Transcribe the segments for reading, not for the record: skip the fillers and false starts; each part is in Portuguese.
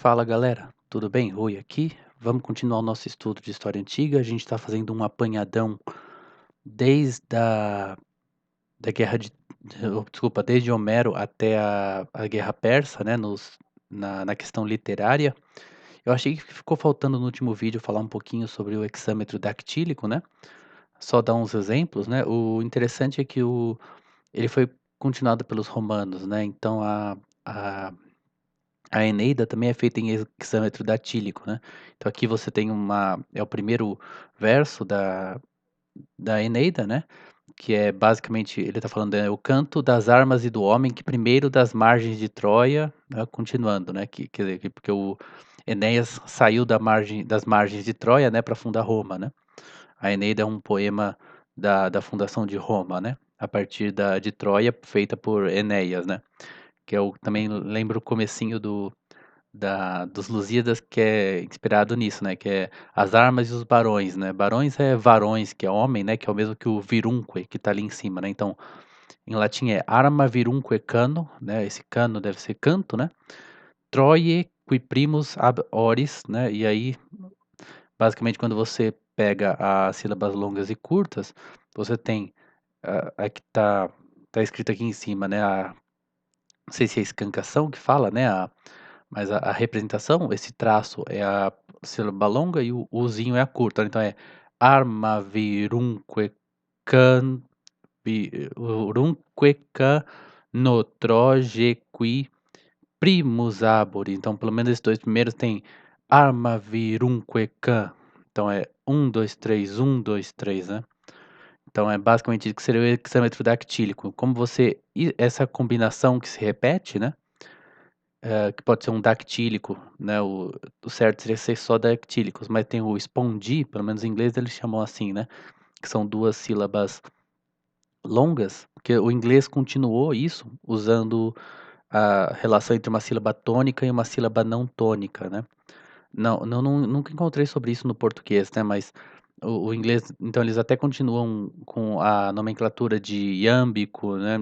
Fala galera, tudo bem? Rui aqui. Vamos continuar o nosso estudo de história antiga. A gente está fazendo um apanhadão desde da guerra desculpa, desde Homero até a Guerra Persa, né? Na questão literária. Eu achei que ficou faltando no último vídeo falar um pouquinho sobre o hexâmetro dactílico, né? Só dar uns exemplos, né? O interessante é que ele foi continuado pelos romanos, né? Então a A Eneida também é feita em hexâmetro datílico, né. Então aqui você tem é o primeiro verso da Eneida, né, que é basicamente ele está falando, o canto das armas e do homem que primeiro das margens de Troia, né, continuando, né, que quer dizer, porque o Enéas saiu das margens de Troia, né, para fundar Roma, né. A Eneida é um poema da fundação de Roma, né, a partir de Troia, feita por Enéas, né, que eu também lembro o comecinho dos Lusíadas, que é inspirado nisso, né, que é as armas e os barões, né. Barões é varões, que é homem, né, que é o mesmo que o virumque, que tá ali em cima, né. Então, em latim é arma virumque cano, né, esse cano deve ser canto, né. Troie qui primus ab oris, né, e aí, basicamente, quando você pega as sílabas longas e curtas, você tem, aqui tá escrito aqui em cima, né, não sei se é escancação que fala, né, mas a representação, esse traço é a sílaba longa e o uzinho é a curta, então é arma virumque can virumque cano trojequi primus arbori, então pelo menos esses 2 primeiros tem arma virumque can, então é 1, 2, 3, 1, 2, 3, né. Então é basicamente isso que seria o hexâmetro dactílico, como você essa combinação que se repete, né, que pode ser um dactílico, né, o certo seria ser só dactílicos, mas tem o spondi, pelo menos em inglês eles chamam assim, né, que são 2 sílabas longas, porque o inglês continuou isso usando a relação entre uma sílaba tônica e uma sílaba não tônica, né. Nunca encontrei sobre isso no português, né, mas o inglês, então eles até continuam com a nomenclatura de iâmbico, né,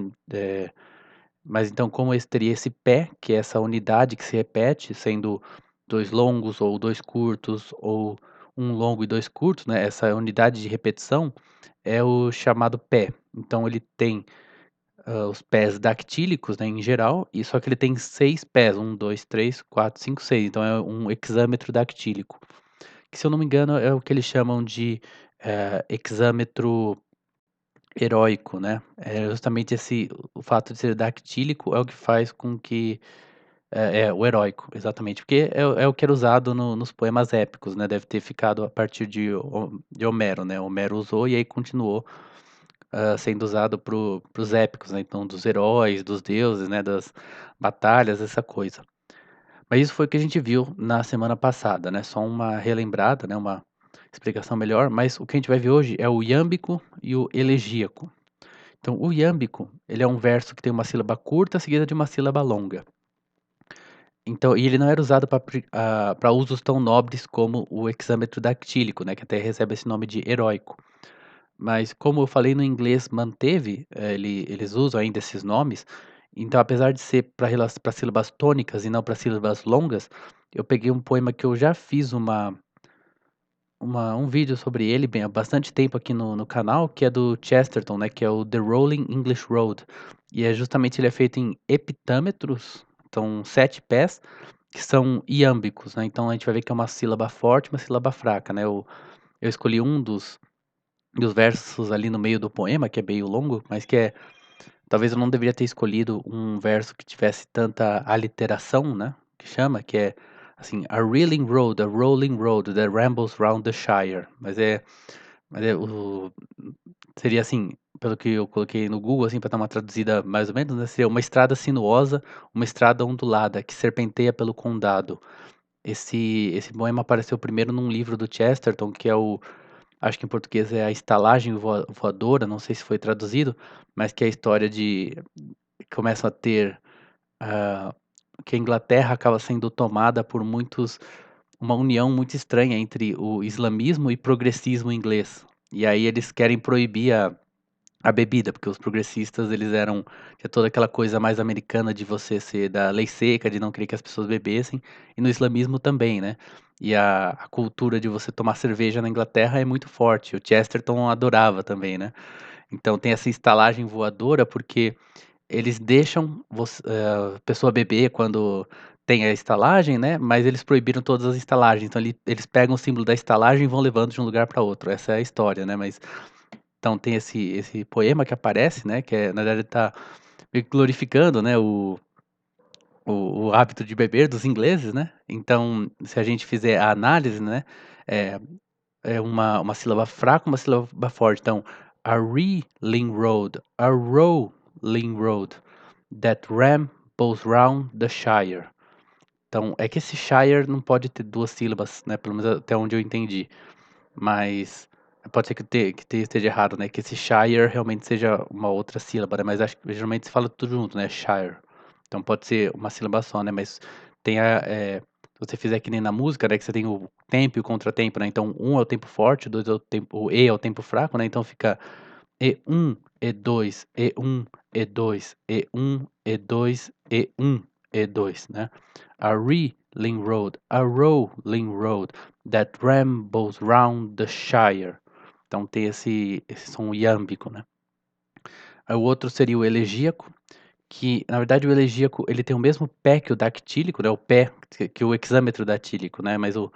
mas então como esse teria esse pé, que é essa unidade que se repete, sendo 2 longos ou 2 curtos, ou um longo e 2 curtos, né, essa unidade de repetição é o chamado pé. Então ele tem, os pés dactílicos, né, em geral, e só que ele tem 6 pés, 1, 2, 3, 4, 5, 6. Então é um hexâmetro dactílico, que se eu não me engano é o que eles chamam de, hexâmetro heróico, né. É justamente o fato de ser dactílico é o que faz com que o heróico, exatamente, porque é o que era usado nos poemas épicos, né, deve ter ficado a partir de Homero, né, Homero usou e aí continuou, sendo usado para os épicos, né, então dos heróis, dos deuses, né, das batalhas, essa coisa. Mas isso foi o que a gente viu na semana passada, né, só uma relembrada, né, uma explicação melhor, mas o que a gente vai ver hoje é o iâmbico e o elegíaco. Então o iâmbico, ele é um verso que tem uma sílaba curta seguida de uma sílaba longa. Então e ele não era usado para usos tão nobres como o hexâmetro dactílico, né, que até recebe esse nome de heróico. Mas como eu falei, no inglês manteve, eles usam ainda esses nomes, então apesar de ser para sílabas tônicas e não para sílabas longas, eu peguei um poema que eu já fiz um vídeo sobre ele bem há bastante tempo aqui no canal, que é do Chesterton, né, que é o The Rolling English Road, e é justamente ele é feito em heptâmetros, então 7 pés, que são iâmbicos, né, então a gente vai ver que é uma sílaba forte e uma sílaba fraca, né, eu escolhi um dos versos ali no meio do poema, que é meio longo, mas que talvez eu não deveria ter escolhido um verso que tivesse tanta aliteração, né, que chama, que é assim: a rolling road that rambles round the shire", mas seria assim, pelo que eu coloquei no Google, assim, para dar uma traduzida mais ou menos, né, seria uma estrada sinuosa, uma estrada ondulada que serpenteia pelo condado. Esse poema apareceu primeiro num livro do Chesterton, que é acho que em português é A Estalagem Voadora, não sei se foi traduzido, mas que é a história de começam a ter, ah, que a Inglaterra acaba sendo tomada por uma união muito estranha entre o islamismo e progressismo inglês. E aí eles querem proibir a bebida, porque os progressistas eles eram tinha toda aquela coisa mais americana de você ser da lei seca, de não querer que as pessoas bebessem, e no islamismo também, né. E a cultura de você tomar cerveja na Inglaterra é muito forte, o Chesterton adorava também, né. Então tem essa estalagem voadora, porque eles deixam a pessoa beber quando tem a estalagem, né, mas eles proibiram todas as estalagens, então eles pegam o símbolo da estalagem e vão levando de um lugar para outro, essa é a história, né, mas então tem esse poema que aparece, né, que na verdade tá meio que glorificando, né, o hábito de beber dos ingleses, né, então se a gente fizer a análise, né, é é uma sílaba fraca, uma sílaba forte, então, a rolling road that ran both round the shire. Então, é que esse shire não pode ter 2 sílabas, né, pelo menos até onde eu entendi. Mas pode ser que esteja errado, né, que esse shire realmente seja uma outra sílaba, né, mas acho que geralmente se fala tudo junto, né, shire. Então pode ser uma sílaba só, né, mas tem se você fizer que nem na música, né, que você tem o tempo e o contratempo, né, então um é o tempo forte, 2 é o e é o tempo fraco, né, então fica E1, E2, E1, E2, E1, E2, E1, E2, né. A rolling road that rambles round the shire. Então tem esse som iâmbico, né. Aí o outro seria o elegíaco, que na verdade o elegíaco ele tem o mesmo pé que o dactílico, né, o pé que o hexâmetro datílico, né, mas o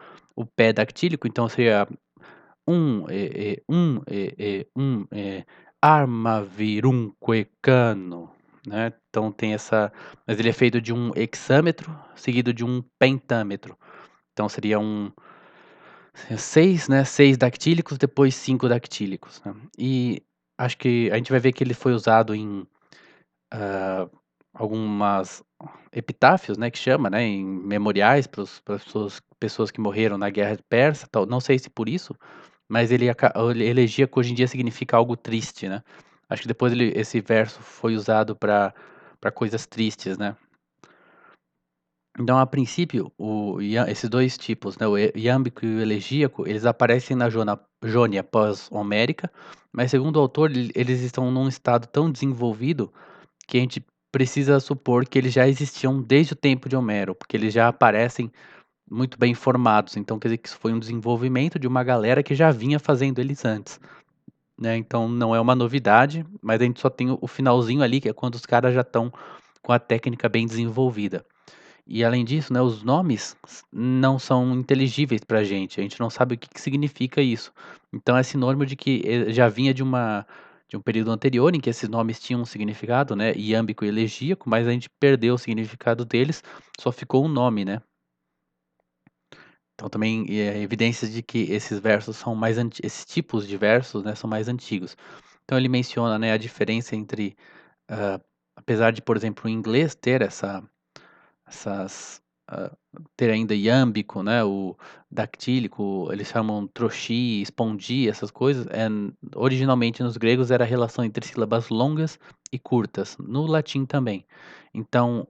pé dactílico, então seria arma virumque cano, né, então tem essa mas ele é feito de um hexâmetro seguido de um pentâmetro, então seria 6, né, 6 dactílicos, depois 5 dactílicos, né. E acho que a gente vai ver que ele foi usado em, hã, algumas epitáfios, né, que chama, né, em memoriais para as pessoas que morreram na guerra persa, tal, não sei se por isso, mas ele elegíaco hoje em dia significa algo triste, né. Acho que depois esse verso foi usado para coisas tristes, né. Então, a princípio, esses 2 tipos, né, o iâmbico e o elegíaco, eles aparecem na Jônia pós-homérica, mas segundo o autor, eles estão num estado tão desenvolvido que a gente precisa supor que eles já existiam desde o tempo de Homero, porque eles já aparecem muito bem formados, então quer dizer que isso foi um desenvolvimento de uma galera que já vinha fazendo eles antes, né, então não é uma novidade, mas a gente só tem o finalzinho ali, que é quando os caras já estão com a técnica bem desenvolvida. E além disso, né, os nomes não são inteligíveis pra gente, a gente não sabe o que que significa isso. Então é sinônimo de que, já vinha de um período anterior em que esses nomes tinham um significado, né, iâmbico e elegíaco, mas a gente perdeu o significado deles, só ficou o nome, né. Então também, evidências de que esses versos são mais esses tipos de versos, né, são mais antigos. Então ele menciona, né, a diferença entre, hã, apesar de, por exemplo, o inglês ter essas, hã, ter ainda iâmbico, né, o dactílico, eles chamam trochee, espondi, essas coisas, originalmente nos gregos era a relação entre sílabas longas e curtas, no latim também. Então,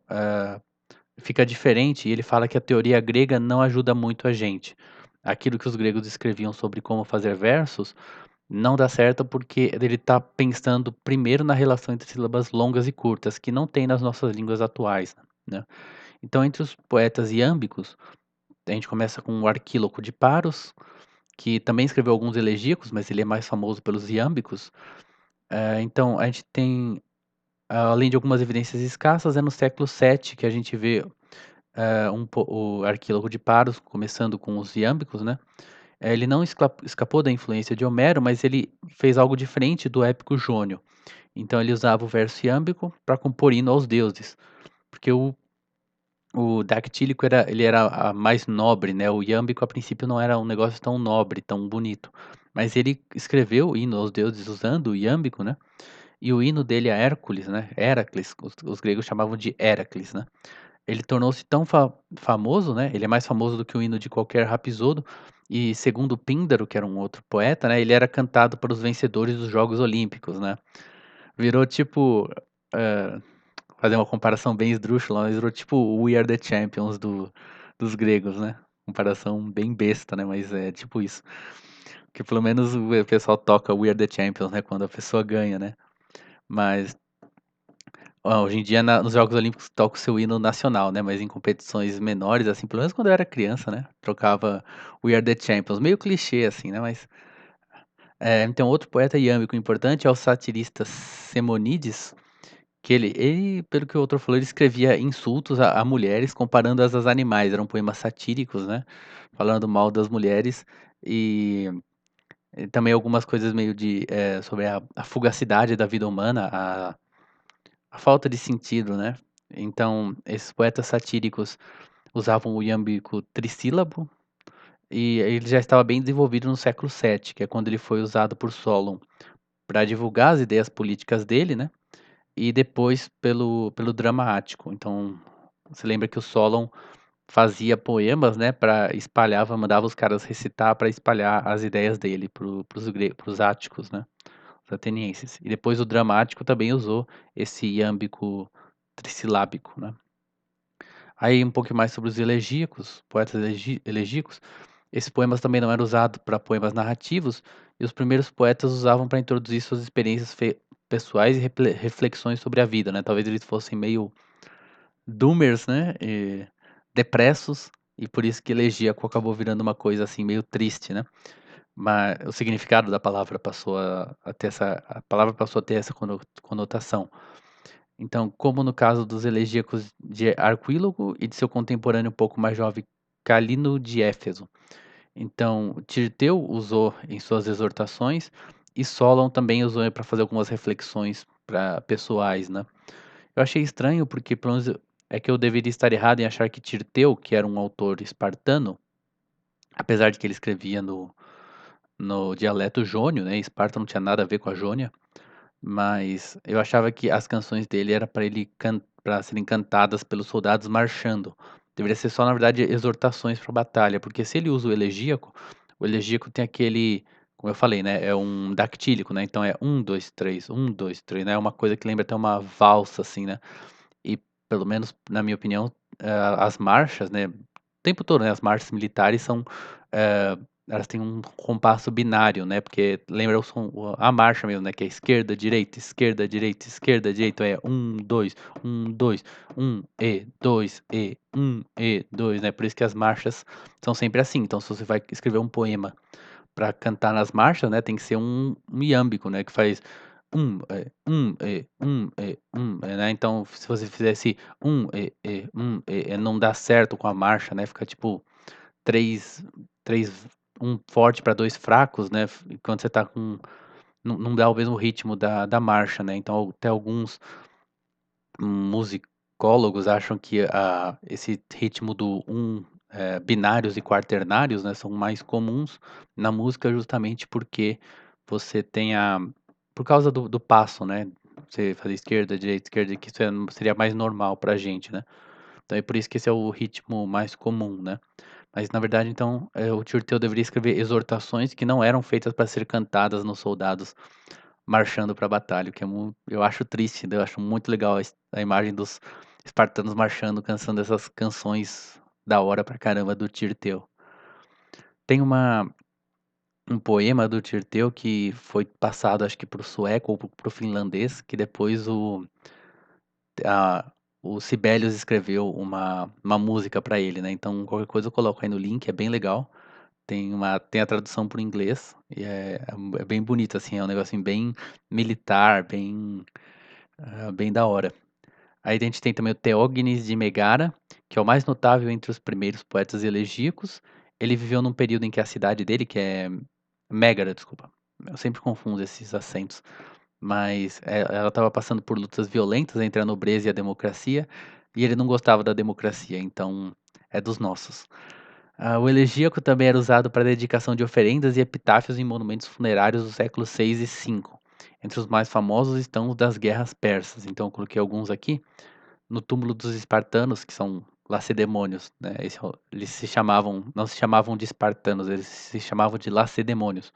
fica diferente e ele fala que a teoria grega não ajuda muito a gente. Aquilo que os gregos escreviam sobre como fazer versos, não dá certo porque ele está pensando primeiro na relação entre sílabas longas e curtas, que não tem nas nossas línguas atuais, né. Então, entre os poetas iâmbicos, a gente começa com o Arquíloco de Paros, que também escreveu alguns elegíacos, mas ele é mais famoso pelos iâmbicos. Então a gente tem, além de algumas evidências escassas, é no século VII que a gente vê, o Arquíloco de Paros começando com os iâmbicos, né. Ele não escapou da influência de Homero, mas ele fez algo diferente do épico jônio. Então ele usava o verso iâmbico para compor hino aos deuses, porque o dactílico ele era a mais nobre, né, o iâmbico a princípio não era um negócio tão nobre, tão bonito, mas ele escreveu o hino aos deuses usando o iâmbico, né, e o hino dele a Hércules, né, Heracles, os gregos chamavam de Heracles, né, ele tornou-se tão famoso, né, ele é mais famoso do que o hino de qualquer rapsodo, e segundo Píndaro, que era um outro poeta, né, ele era cantado para os vencedores dos Jogos Olímpicos, né. Virou tipo, eh fazer uma comparação bem esdrúxula, mas virou tipo o We Are The Champions dos gregos, né. Comparação bem besta, né, mas é tipo isso. Que pelo menos o pessoal toca We Are The Champions, né, quando a pessoa ganha, né. Mas hoje em dia nos Jogos Olímpicos toca o seu hino nacional, né, mas em competições menores, assim, pelo menos quando eu era criança, né, trocava We Are The Champions, meio clichê assim, né, mas então outro poeta iâmbico importante é o satirista Simonides, que ele, pelo que o autor falou, ele escrevia insultos a mulheres comparando-as aos animais, eram poemas satíricos, né, falando mal das mulheres e também algumas coisas meio sobre a fugacidade da vida humana, a falta de sentido, né. Então, esses poetas satíricos usavam o iâmbico trissílabo, e ele já estava bem desenvolvido no século VII, que é quando ele foi usado por Solon para divulgar as ideias políticas dele, né, e depois pelo drama ático. Então, você lembra que o Solon fazia poemas, né, mandava os caras recitar para espalhar as ideias dele para os áticos, né, os atenienses. E depois o dramático também usou esse iâmbico trissilábico, né. Aí um pouco mais sobre os elegíacos, poetas elegíacos, esses poemas também não eram usados para poemas narrativos, e os primeiros poetas usavam para introduzir suas experiências pessoais e reflexões sobre a vida, né. Talvez eles fossem meio doomers, né, depressos, e por isso que elegíaco acabou virando uma coisa, assim, meio triste, né. Mas o significado da palavra passou a ter a palavra passou a ter essa conotação. Então, como no caso dos elegíacos de Arquílogo e de seu contemporâneo um pouco mais jovem, Calino de Éfeso. Então, Tirteu usou em suas exortações e Solon também usou para fazer algumas reflexões pessoais, né. Eu achei estranho porque pelo menos é que eu deveria estar errado em achar que Tirteu, que era um autor espartano, apesar de que ele escrevia no dialeto jônio, né, Esparta não tinha nada a ver com a Jônia, mas eu achava que as canções dele era para serem cantadas pelos soldados marchando. Deveria ser só, na verdade, exortações para batalha, porque se ele usa o elegíaco tem aquele, como eu falei, né, é um dactílico, né, então é um 2 3, né, é uma coisa que lembra até uma valsa, assim, né. E pelo menos na minha opinião, as marchas, né, o tempo todo, né, as marchas militares eh, elas têm um compasso binário, né, porque lembra a marcha mesmo, né, que é esquerda, direita, esquerda, direita, esquerda, direita, é um dois um dois e 2 e 2, né, por isso que as marchas são sempre assim. Então se você vai escrever um poema para cantar nas marchas, né, tem que ser um iâmbico, né, que faz né, então se você fizesse não dá certo com a marcha, né, fica tipo 3 3 um forte para 2 fracos, né, quando você tá com não dá o mesmo ritmo da marcha, né, então até alguns musicólogos acham que esse ritmo binários e quaternários, né, são mais comuns na música justamente porque você tem por causa do passo, né, você fazer esquerda, que isso seria mais normal pra gente, né. Então é por isso que esse é o ritmo mais comum, né. Mas na verdade então, o Tirteu deveria escrever exortações que não eram feitas para ser cantadas nos soldados marchando pra batalha, o que eu acho triste, né, eu acho muito legal a imagem dos espartanos marchando, cantando essas canções da hora pra caramba do Tirteu. Tem um poema do Tirteu que foi passado acho que para o sueco ou para o finlandês, que depois a o Sibelius escreveu uma música pra ele, né, então qualquer coisa eu coloco aí no link, é bem legal. Tem a tradução para o inglês e é bem bonito, assim, é um negocinho bem militar, bem da hora. Aí a gente tem também o Teógenes de Megara, que é o mais notável entre os primeiros poetas elegíacos. Ele viveu num período em que a cidade dele, que é Mégara, desculpa, eu sempre confundo esses acentos, mas, ela estava passando por lutas violentas entre a nobreza e a democracia, e ele não gostava da democracia, então é dos nossos. O elegíaco também era usado para dedicação de oferendas e epitáfios em monumentos funerários do século 6 e 5. Entre os mais famosos estão os das guerras persas, então eu coloquei alguns aqui. No túmulo dos espartanos, que são lacedemônios, né, eles não se chamavam de espartanos, eles se chamavam de lacedemônios.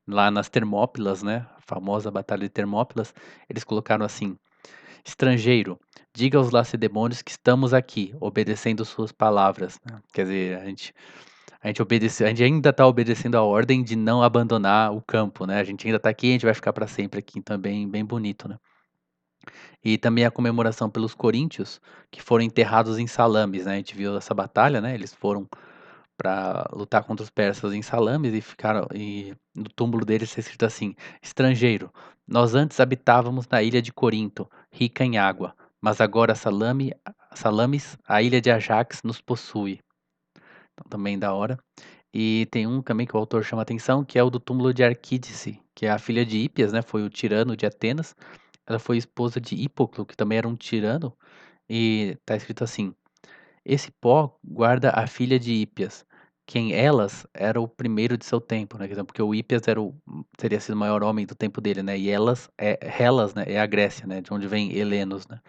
Lá nas Termópilas, né, a famosa batalha de Termópilas, eles colocaram assim: "Estrangeiro, diga aos lacedemônios que estamos aqui, obedecendo suas palavras", né. Quer dizer, a gente ainda está obedecendo a ordem de não abandonar o campo, né, a gente ainda está aqui, a gente vai ficar para sempre aqui, então é bem bonito, né. E também a comemoração pelos coríntios, que foram enterrados em Salames, né, a gente viu essa batalha, né, eles foram para lutar contra os persas em Salames e ficaram e no túmulo deles está escrito assim: "Estrangeiro, nós antes habitávamos na ilha de Corinto, rica em água, mas agora Salames, a ilha de Ajax, nos possui". Então também da hora. E tem um também que o autor chama atenção, que é o do túmulo de Arquídice, que é a filha de Hípias, né, foi o tirano de Atenas. Ela foi esposa de Hipoclo, que também era um tirano, e tá escrito assim: "Esse pó guarda a filha de Hípias, quem elas era o primeiro de seu tempo", né, quer dizer, porque o Hípias era o teria sido o maior homem do tempo dele, né, e Hellas, né, é a Grécia, né, de onde vem helenos, né.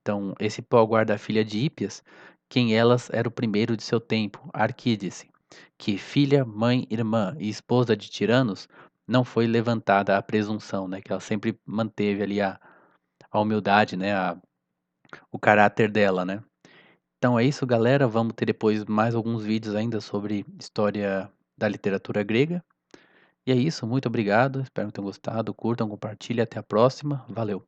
Então, esse pó guarda a filha de Hípias, quem elas era o primeiro de seu tempo, Arquídice, que filha, mãe, irmã e esposa de tiranos, não foi levantada a presunção, né, que ela sempre manteve ali a humildade, né, o caráter dela, né. Então é isso, galera, vamos ter depois mais alguns vídeos ainda sobre história da literatura grega. E é isso, muito obrigado, espero que tenham gostado, curtam, compartilhem, até a próxima, valeu.